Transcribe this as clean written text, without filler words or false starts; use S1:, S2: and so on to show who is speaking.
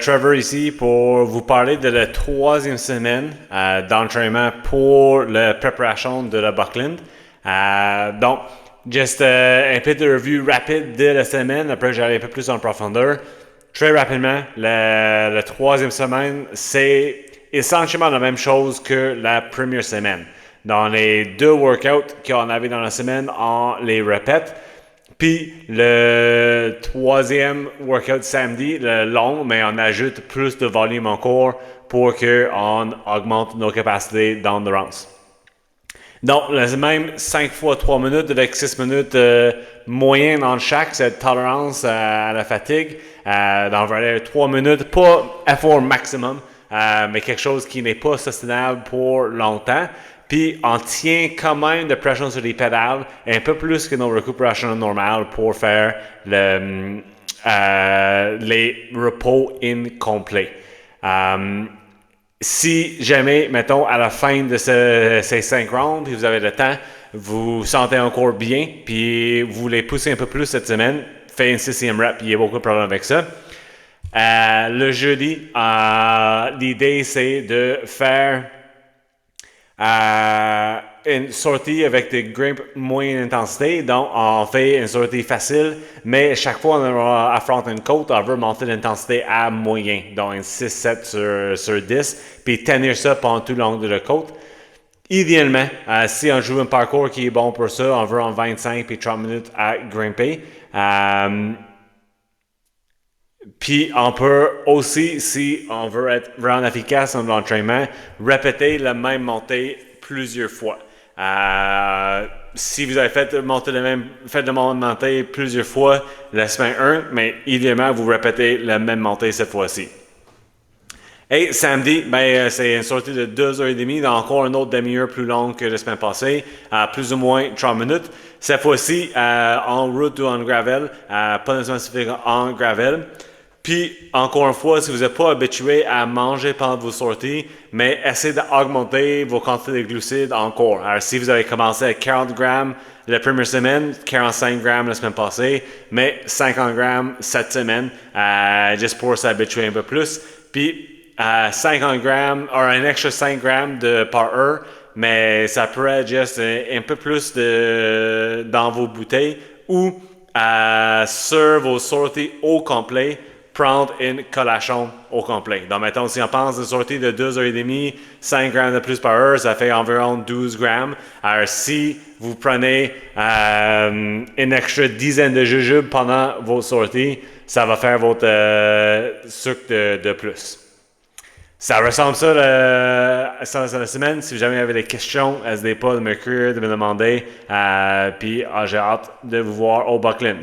S1: Trevor ici pour vous parler de la troisième semaine d'entraînement pour la préparation de la Buckland. Donc, juste un peu de review rapide de la semaine, après j'allais un peu plus en profondeur. Très rapidement, la troisième semaine, c'est essentiellement la même chose que la première semaine. Dans les deux workouts qu'on avait dans la semaine, on les répète. Puis le troisième workout samedi, le long, mais on ajoute plus de volume encore pour qu'on augmente nos capacités d'endurance. Donc, c'est même 5 fois 3 minutes avec 6 minutes moyen dans chaque, cette tolérance à la fatigue. Dans 3 minutes, pas effort maximum, mais quelque chose qui n'est pas soutenable pour longtemps. Puis, on tient quand même de pression sur les pédales, un peu plus que nos récupérations normales pour faire les repos incomplets. Si jamais, mettons, à la fin de ces 5 rounds, puis vous avez le temps, vous vous sentez encore bien, puis vous voulez pousser un peu plus cette semaine, faites une 6e rep, il y a beaucoup de problèmes avec ça. Le jeudi, l'idée c'est de faire une sortie avec des grimpes moyenne intensité. Donc, on fait une sortie facile, mais chaque fois on affronte une côte, on veut monter l'intensité à moyen. Donc, une 6-7 sur 10, puis tenir ça pendant tout le long de la côte. Idéalement, si on joue un parcours qui est bon pour ça, on veut en 25 et 30 minutes à grimper. Puis on peut aussi, si on veut être vraiment efficace dans l'entraînement, répéter la même montée plusieurs fois. Si vous avez fait la même montée plusieurs fois la semaine 1, mais idéalement, vous répétez la même montée cette fois-ci. Et samedi, c'est une sortie de 2h30, donc encore une autre demi-heure plus longue que la semaine passée, plus ou moins 30 minutes. Cette fois-ci, en route ou en gravel, pas nécessairement en gravel. Puis, encore une fois, si vous n'êtes pas habitué à manger pendant vos sorties, mais essayez d'augmenter vos quantités de glucides encore. Alors, si vous avez commencé à 40 grammes la première semaine, 45 grammes la semaine passée, mais 50 grammes cette semaine, juste pour s'habituer un peu plus. Puis, 50 grammes, ou un extra 5 grammes par heure, mais ça pourrait être juste un peu plus dans vos bouteilles ou sur vos sorties au complet, prendre une collation au complet. Donc, mettons, si on pense une sortie de 2h30, 5 grammes de plus par heure, ça fait environ 12 grammes. Alors, si vous prenez une extra dizaine de jujubes pendant vos sorties, ça va faire votre sucre de plus. Ça ressemble ça la semaine. Si jamais vous avez des questions, n'hésitez pas de m'écrire, de me demander. Puis j'ai hâte de vous voir au Buckland.